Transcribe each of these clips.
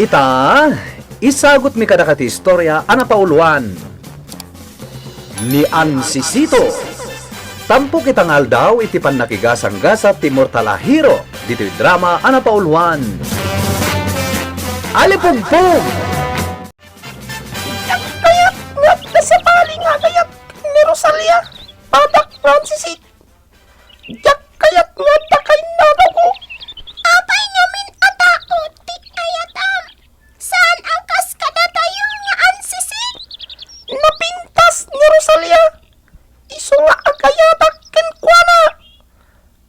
Ita, isagot mi kada kati istorya ana pauluan. Ni Ansisito. Tampo kitang aldaw iti pan nakigasang-gasa ti Mortalahiro. Dito'y drama ana pauluan. Alipugpog! Kayat nga sa pali nga kayat ni Rosalia. Padak Francis. Yak kayat nga takay nado ko. Apay ngamin atakot, ti kayatam. Saan ang kaskada tayo nga ansisit? Napintas ni Rosalia. Iso nga agayatak kenkwana.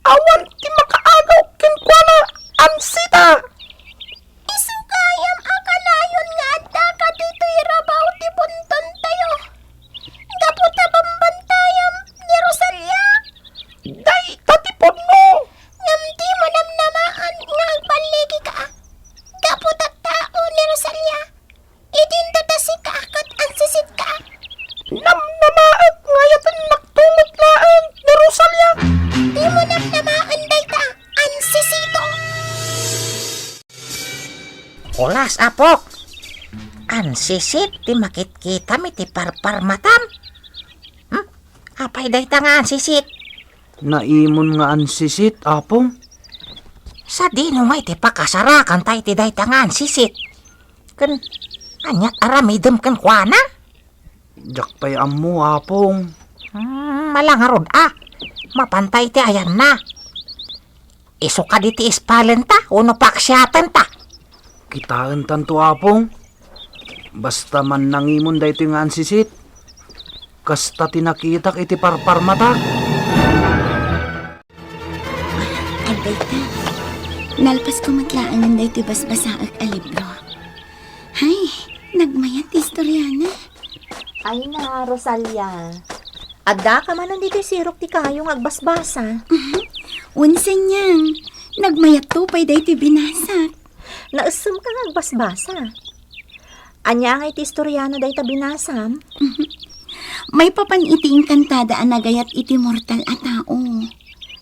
Awan ti makaagaw kenkwana. Ansita. Isugayam akalayon nga adda ka dito'y rabaw ti bunton tayo. Gaputa bambantayam ni Rosalia. Day tatipon mo. Ngam di mo namnamaan nga agpanligi ka. Gaputa tao ni Rosalia. Idin tatasi ka kat ansisit ka. Namnamaat ngayatan naktumot laan ni Rosalia. Di mo namnamaan dayta ansisito. Ulas apok. Ansisit ti makit-kita mi ti parpar matam. Apay day nga ansisit. Naimon nga ansisit, apong. Sa dino may ti pakasarakan tay ti day nga ansisit. Kan anyat aramidem kan kuana. Jakpay ammo, apong. Malangarod mapantay ti ayan na. Iso ka di ti ispalen ta, uno paksyatan ta. Kitaan tanto, apong. Basta man nangimon da ito nga ansisit. Kasta tinakitak iti parpar mata. Abay ta, nalpas ko matlaangan da ito basbasaak a libro. Hay, nagmayat istoryana. Ay na, Rosalia. Adda ka man nandito sirok ti kayong agbasbasa. Unsan niyang, nagmayat to pa'y da ito binasak. Nausum ka nga agbasbasa. Anya nga iti istoryano day ta binasam. May papaniting kantada ang nagayat iti mortal a tao.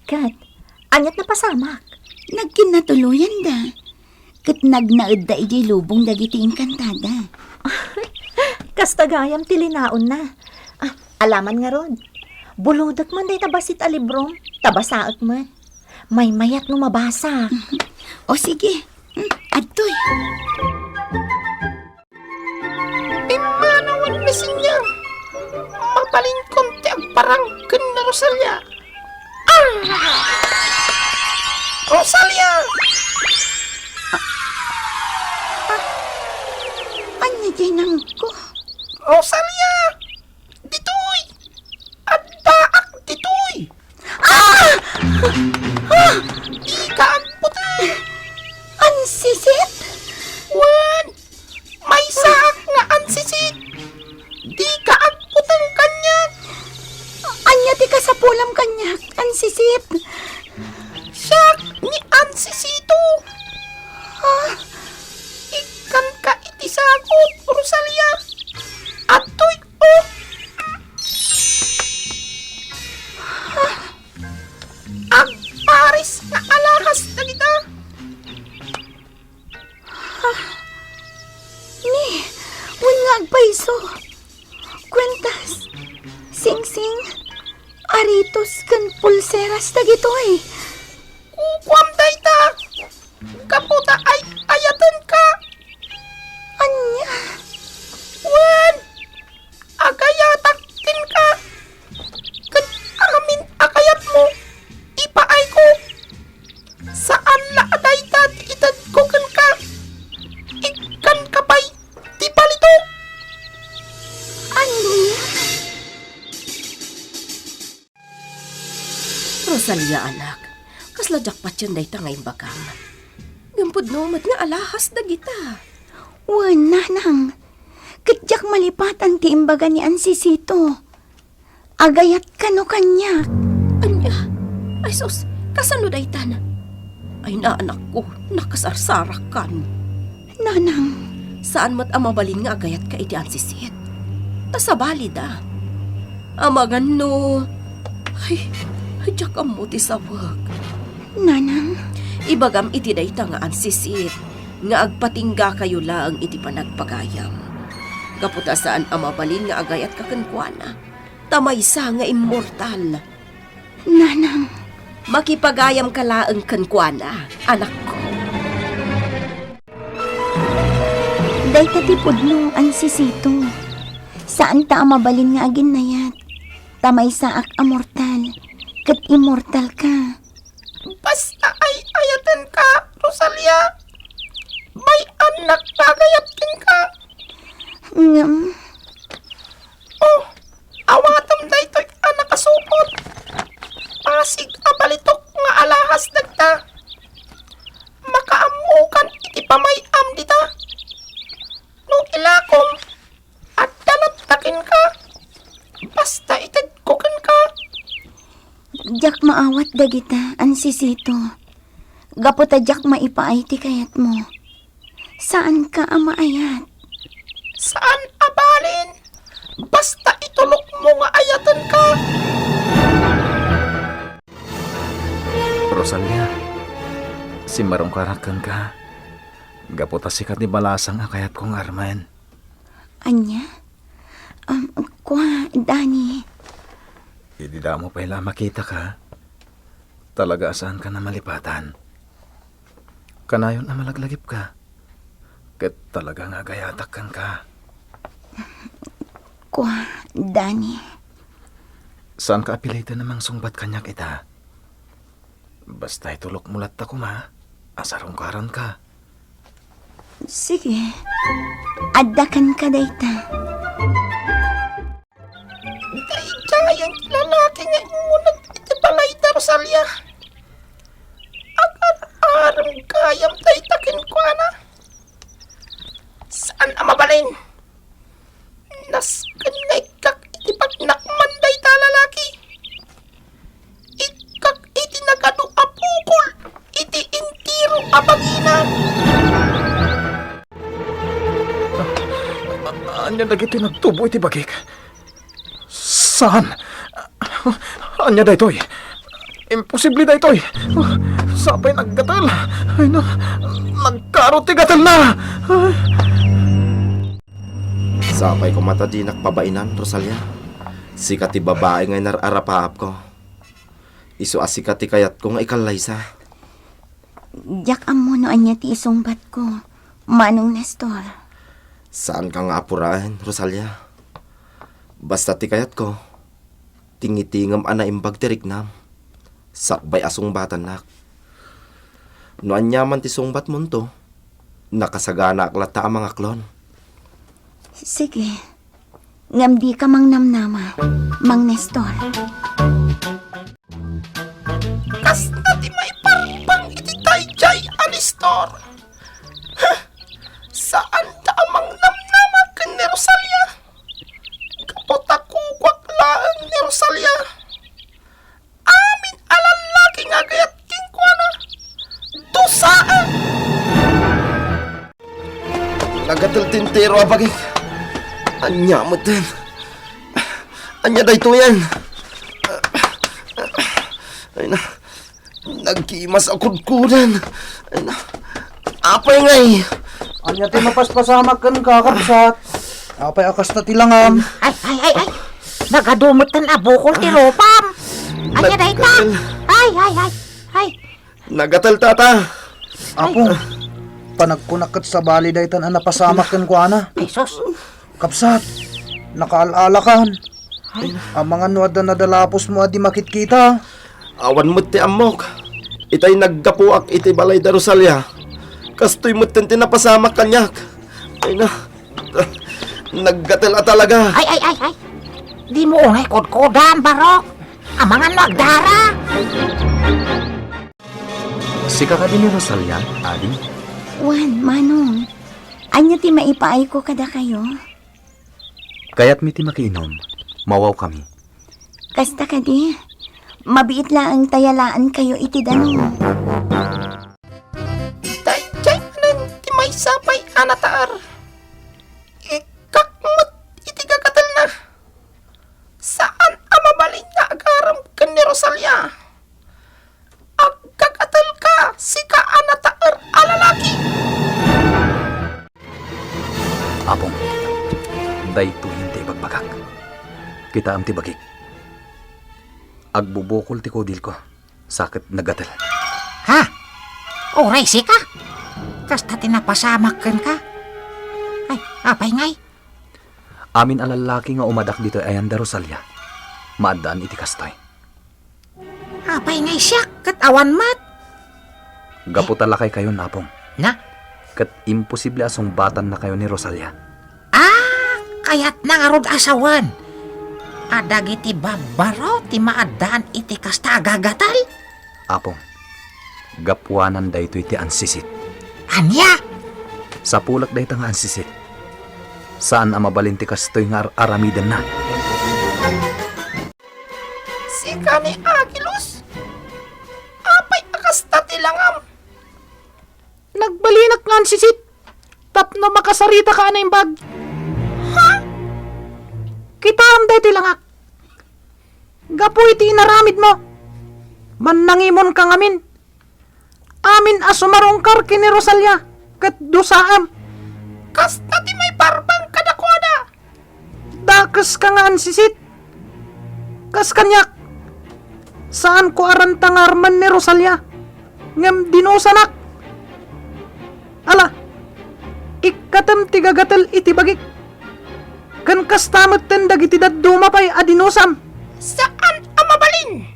Kat, anyat na pasamak. Nagkinatuluyan da. Kat nagnaad da iti lubong dagiti kantada. Kastagayam tilinaon na. Alaman nga ron. Buludak man day tabasit a librom. Tabasaak man. May mayat no mabasa. O sige, adtoy. Imanawan na sinya. Mapalingkon ti agparangken na Rosalia. Rosalia! Anya dyan ko? Rosalia! Ditoy! Addaak ditoy! Di ka agputi! Ansisit? Wan! May saak nga ansisit! Di ka agputang kanyak! Anya ti kasapulam kanyak, ansisit. Siyak ni ansisito! Ikan ka iti sagot, Rosalia! Atoy o! Agparis nga alahas na kita! Ni, wangag paiso. Kwentas, sing-sing, aritos kan pulseras dagitoy. Kukwam dayta! Kaputa ay ayatan ka! Anya, Wan! Agayatakin ka! Kat amin akayat mo, ipaay ko! Saan laaday ti itad ko kan ka? Ikan ka pa'y di palito! anya. Rosalia, anak. Kasla jakpat yun day tangay bakam. Gampod no, mat nga alahas na gita. Wan, nanang. Katyak malipatan ti imbaga ni Ansisito. Agayat ka no kanyak. Anya? Ay sus, kasano day tana? Ay na anak ko, nakasarsarakan. Nanang, Saan mat amabalin nga agayat ka iti ansisit? Tasabali da. Amagan no. Ay, diyak mo ti sawag. nanang. Ibagam iti day ta nga ansisit. nga agpatingga kayo lang iti panagpagayam. Kaputasaan ang mabalin nga agayat kakankwana. Tamaysa nga immortal. Nanang, Makipagayam ka laang kankwana, anak ko. day katipod mo ang sisito. Saan ta mabalin nga agin nayat? Tamay saak amortal, kat immortal ka. Basta ay ayatan ka, Rosalia. May anak pagayatin ka. Ngam, Oh, awatam da ito'y anak kasupot. Pasig abalitok nga alahas dagta. Makaamukan iti pamayam dita. No ilakom at dalaptakin ka. Basta itagkukan ka. jak maawat dagita ang sisito. Gaputa jak maipaay ti kayat mo. Saan ka amaayat? Saan abalin? Basta itulok mo nga ayatan ka. Rosalia, si marong karakan ka. Gaputa sikat ni balasang akayat kong arman. Anya? Kwa, Dani. Hindi da mo pala makita ka. Talaga asahan ka na malipatan. Kanayon na malaglagip ka. Kat talaga nga gayatakkan ka. Kwa, Dani. Saan ka apilita namang sungbat kanya kita? Basta itulok mulat ako ma. Asarong karan ka. Sige. Addakan ka dayta. Dayjayang lalaki nga imunag iti balay da Rosalia. Agar-aram kayam daytakin ko ana. Saan amabalin? Naskan nga ikak iti pagnakman dayta lalaki. Ikak iti nagado apukol. Iti intiro abaginan. Anya dagiti nagtubo iti bagik. Saan? Anya da ito'y? Imposible da ito'y. Sapay naggatal. Ay na, nagkarot ti gatal na. Sapay ko mata di nakpabainan, Rosalia. Sikat ti babae nga nararapaap ko. Isu asikat ti kayat ko nga ikalaysa. Jak amo no anya ti isungbat ko. Manong Nestor. Saan ka nga apurahin, Rosalia? Basta ti kayat ko, tingitingam ana imbag ti riknam. Sakbay asong batan nak. No anyaman ti sungbat mo to, nakasagana aklata ang mga klon. Sige. Ngam di ka mang namnama, Mang Nestor. Kas na ti may parpang iti dayjay Alistor. Saan ta amang namnama ken ni Rosalia? Kapot ako kwaklaan ni Rosalia. Amin alalaki nga gayat kingkwana. Dusaan! Nagatal tintero abagay. Anya mo din. Anya da ito yan. Ay na. Nagkimas akod kudan. Ay na. Apay ngay. Anya ti mapaspasamak kan kakabsat. Apay akas na tilangam. Ay. Nagadumot ng abukol ti Ropam. Anya na ita. Ay. Nagatal tata. Apo, panagkunakat sa bali daytan ang napasamak kan kuana. Ay, sus. Kapsat, nakaalakan. Ang mga nuwad na nadalapos mo adi makitkita. Awan mo ti amok. Itay naggapuak iti balay da Rosalia. Kastoy mo tinapasamak kanyak. Ay na. Naggatal talaga. Ay. Di mo ungay kodkodan, Barok. Ang mga nagdara. Sika ka din ni Rosalia, Adi? Juan, Manong. Anya ti maipaay ko kada kayo. Kaya't mi ti makiinom, mawaw kami. Kasta ka di. Mabiit lang tayalaan kayo iti danong. Dayjay nan ti may sapay anataar. Ikakmat iti gagatal na. Saan amabalin nga agaram ken ni Rosalia? Agkakatal ka, sika anataar alalaki. Apong, dayto hindi bagbagak. Kita am ti bagik. Agbubukol ti kodil ko. Sakit nagatal. Ha? Oray si ka? Kasta tinapasamakan ka? Ay, apay ngay. Amin alalaki nga umadak dito ayan da Rosalia. Maadaan iti kastoy. Apay ngay siya, kat awan mat. Gaputalakay kayo napong. Na? Kat imposible asong na kayo ni Rosalia. Kayat nangarod asawan. Adag iti babaro, ti maadaan iti kasta agagatal. Apong, gapuanan dayto iti ansisit. Anya? Sa pulak dayto nga ansisit. Saan ang mabalinti kastoy nga aramidan na? Sika ni Agilos. Apay akasta tilangam. Nagbalinak nga sisit. Tapno makasarita ka na yung bag. Ha? Kita am day tilangak. Gapu iti inaramid mo. Mannangimon ka ngamin. Amin asumarongkar kini Rosalia. Kat dosaam. Kasta ti may barbang kadakwada. Dakas ka nga ansisit. Kas kanyak. Saan ko aran tangarman ni Rosalia? Ngam dinusanak. Ala, ikatam tigagatal iti bagik. Kan kastamot ten dagiti dadumapay adinosam. Saan ang mabalin?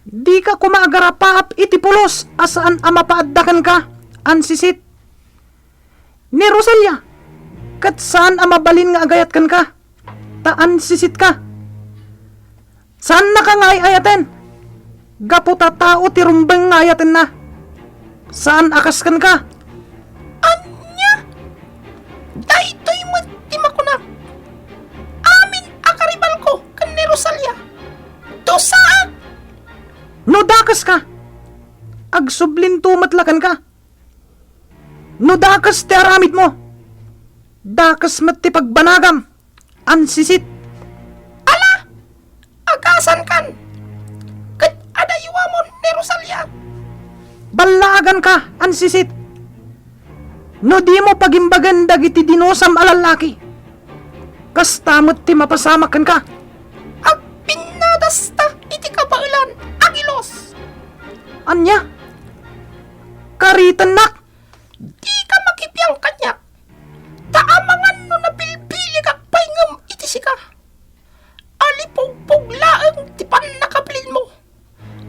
Di ka kumaagarapaap iti pulos asaan amapaaddakan ka, ansisit. Ni Rosalia, kat saan amabalin nga agayat kan ka? Taan sisit ka. Saan na ka nga ayaten? Gaputa tao ti rumbeng nga ayaten na. Saan akas kan ka? Anya? Daytoy mo ti makunak. Amin akaribal ko kan ni Rosalia. Dosaan! No dakas ka. Agsublin tumatlakan ka. No dakas ti aramid mo. Dakas mat ti pagbanagam. Ansisit. Agasan kan. Kat adaywa mo ni Rosalia. Balagan ka, ansisit. No di mo pagimbagan dagiti dinosam alalaki. Kastamot ti mapasamakan ka. Ag pinadasta iti kabailan, Agilos. Anya? Karitan nak. Di ka makipiyang kanya. Taamangan no na bilbili kak paingam iti sika. Alipog-pog laeng ti pan nakapilin mo.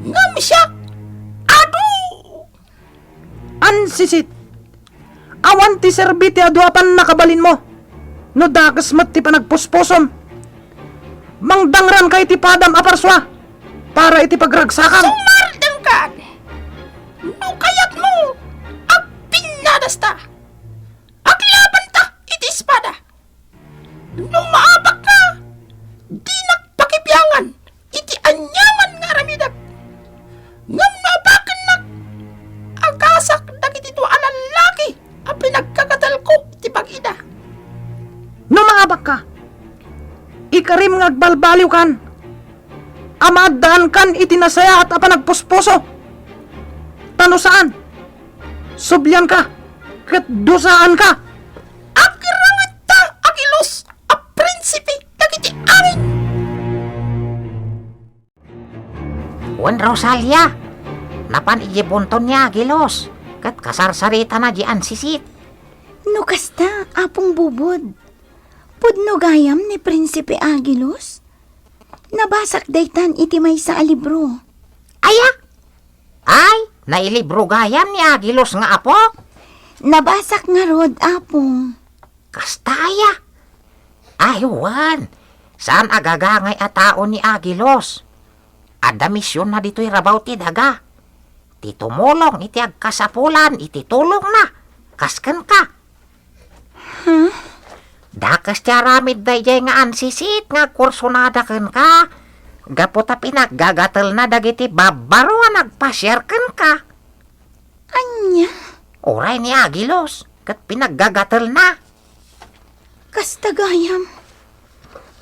Ngam siya. Ado! Ansisit. Awan ti serbiti aduapan nakabalin mo. No dakas mat ti panagpusposom. Mangdangran kay ti padam aparswa. Para iti pagragsakam. Sumardang ka. No kayat mo. Ag pinadasta. Aglaban ta iti espada. No maabak ka. Di nagpakibiyangan. Iti anyaman nga ramidag. Ngam nabakan na. Agasak dagiti dua alalaki. Ang pinagkagatal ko iti pag-ida. No maabak ka. Ikarim nga agbalbaliw kan. Amadaan kan itinasaya at apanagpuspuso. Tano saan? Subyan ka. Kat dosaan ka. Agirangat ta, Agilos, a prinsipe dagiti amin. Wan Rosalia. Napan ijibunton niya, Gilos. Kat kasarsarita na di ansisit. No kasta, apong bubod. Pudno gayam ni Prinsipe Agilos. Nabasak daytan iti may sa alibro. Aya? Ay, nailibro gayam ni Agilos nga apo. Nabasak nga rod, apong. Kastaya. Aywan. Saan agagangay a tao ni Agilos? Ada misyon na dito'y rabaw ti daga. Ti tumulong iti agkasapulan, iti tulong na. Kasken ka. Dakas ti aramid dayjay nga ansisit nga kursunada ken ka. Gaputa pinaggagatel na dagiti babaro nga nagpasyar ken ka. Anya? Oray ni Agilos, kat pinaggagatel na. Kasta gayam.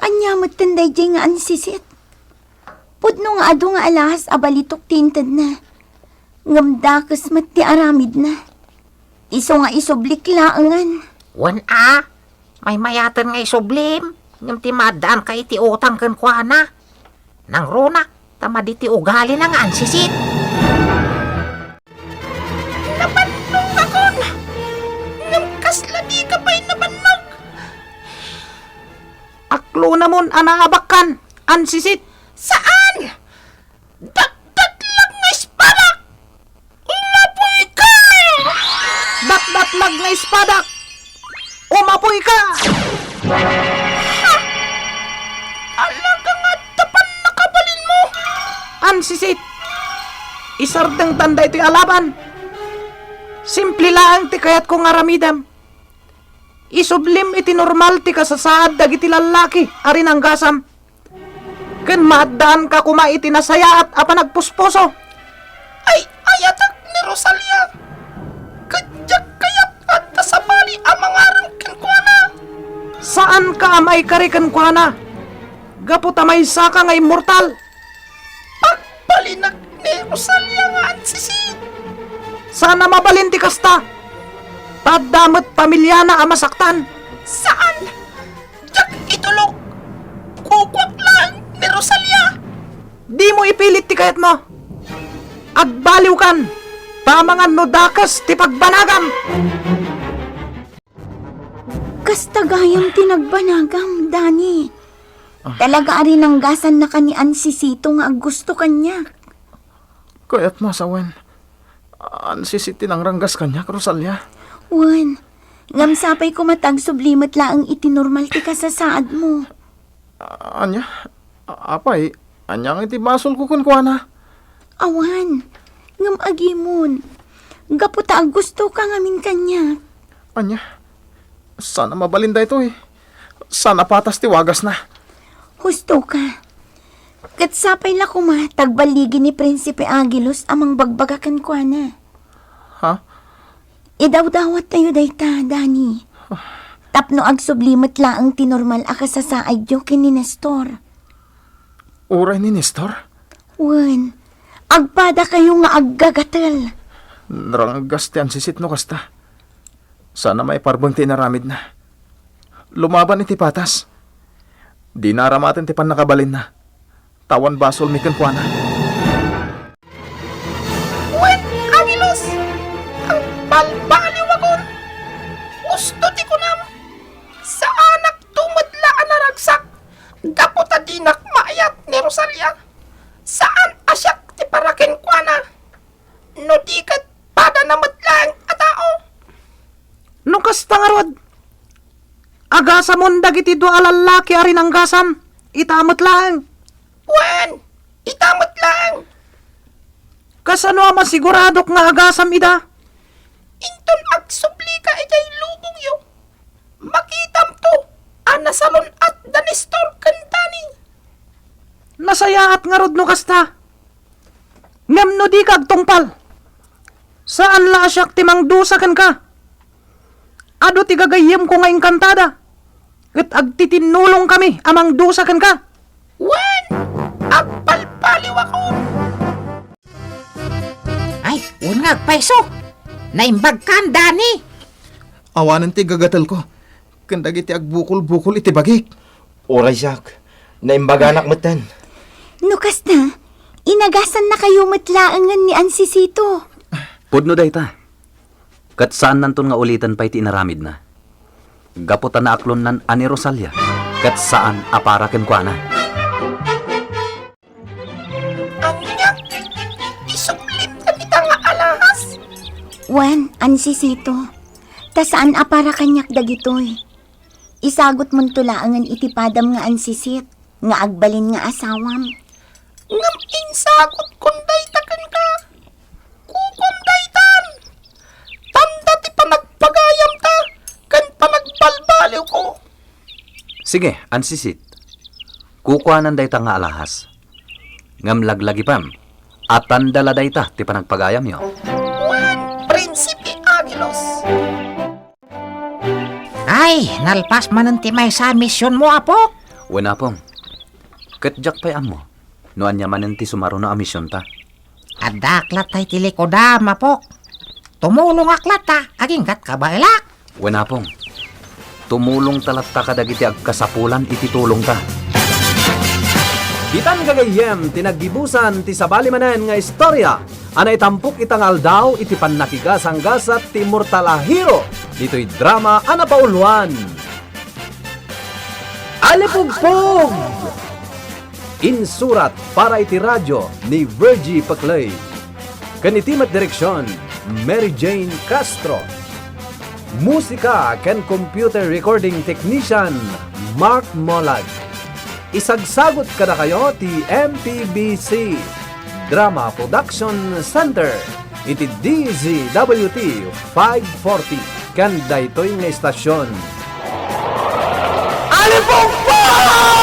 Anya matanday jay nga ansisit. Pudno nga ado nga alas abalitok tinted na. Ngamdakas mat ti aramid na. Iso nga isoblik laangan. Wan a, May mayatan nga isublim. Yung timadaan ka iti utang kan kuana. Nang runa, tamad iti ugali na nga ansisit. Nabannog akon! Ngam kasla di ka pa'y nabannog! Aklo namon anaabakan, ansisit. Saan? Dakdak-lag nga espadak! Umapoy ka! Datdatlag na espadak. Umapoy ka! Alaga nga tapan nakabalin mo! Ansisit. Isardeng tanda ito'y alaban. Simple lang ti kayat ko nga ramidam. Isublim iti normal ti kasasaad dagiti lalaki arin ang gasam. Ken maadaan ka kuma iti nasaya at apanagpusposo. Ay ayatak ni Rosalia! Kadyak kayat at tasabali ang mga rangkin ko na! Saan ka amay karikan ko na? Gaputamay sa ka nga immortal. Pagbalinag ni Rosalia nga at sisi! Sana mabalinti kasta. Tadamot pamilya na amasaktan. Saan? Jak itulog! Kukwak lang ni Rosalia! Di mo ipilit ti kayat mo. Agbaliw kan. Pamangan no dakas ti pagbanagam. Kastagayam tinagbanagam, Dani. Talaga arin ang gasan na kanian si Sito nga gusto kanya. Kaya't masawen. Ansisit ang ranggas kanya, Rosalia. Wan, ngam sapay ko matag sublimat laang itinormal ti kasasaad mo. Anya? Apay, anyang iti basol ko kun kuana. Awan, ngam agimon. Gaputa ag gusto ka ngamin kanya. Anya? Sana mabalinda ito eh. Sana patas tiwagas na. Husto ka. Kat sapay la kuma, tagbaligi ni Prinsipe Agilos amang bagbagakan ko na. Ha? Idaw-dawat tayo dayta, Dani. Tapno ag sublimat laang tinormal akasasaay jo kini Nestor. Uray ni Nestor? Wan, agpada kayo nga aggagatal. Naranggas ti ansisit no kasta. Sana may parbang tinaramid na. Lumaban iti patas. Di naramatin ti pan nakabalin na. Tawan basol mi kuana. Wen, Angelos! Ang balbaliw akon! Gusto ti kunam! Sa anak tumadlaan na ragsak! Gaputa dinak maayat ni Rosalia! Saan asyak ti paraken kuana? No di kat pada namatlang a tao! No kasta nga rod. Agasamon dagiti do alalaki arin ang gasam. Itamot lang. Wen, itamot lang! Kasano ama siguradok nga agasam ida? Inton agsupli ka ijay lubong yo! Makitam to! Ana salon at danistor kantani! Nasayaat nga rod no kasta. Ngem no di kag tungpal. Saan la asyak timang dusa kan ka? Ado ti gagayem ko nga engkantada. Ket agtitinulong kami amang dusa kan ka. Wen! Agpalpaliw ako! Ay, unag paiso. Naimbag kan, Dani. Awanan ti gagatal ko. Kandag iti agbukol-bukol iti bagik. Oray, Jack. Naimbaganak matan. No kasta, inagasan na kayo matlaangan ni Ansisito. Pudno dayta. Kat saan nanton nga ulitan pa iti inaramid na. Gaputan na aklon nan ani Rosalia. Kat saan aparaken kwa na. Anya! Isublim na kita nga alahas! Wan, Ansisito. Ta saan apara kanyak dagitoy. Isagot mon tulaangan iti padam nga ansisit. Nga agbalin nga asawam. Ngam insagot kung daytakan ka! Kukum daytan! Tanda ti panagpagayam ta! Kan panagbalbaliw ko! Sige, ansisit. Kukuanan dayta nga alahas. Ngam laglagi pam. At tandala dayta ti panagpagayam yo. Wen, Prinsipe Agilos! Ay, nalpas mananti may sa misyon mo, apo. Wala pong. Kat jak pay amo. Noan niya manen ti sumaro na amisyon ta. Adaklat tay tilikodam, apo. Tumulong aklat ta, aging kat kabailak. Wala pong. tumulong talatta ka dagiti agkasapulan iti tulong ta. Ditan gagayem tinaggibusan ti sabali manen nga istorya anay tampok itang aldaw iti pannakigasanggasat ti Immortal a Hero dito'y drama ana pauluan. Alipugpog! Insurat para iti radyo ni Virgie Paclay. Kanitimat direksyon Mary Jane Castro. Musika ken computer recording technician Mark Molag. Isagsagot kada kayo ti MPBC Drama Production Center iti DZWT 540 ken daytoy nga istasyon. Alipugpog!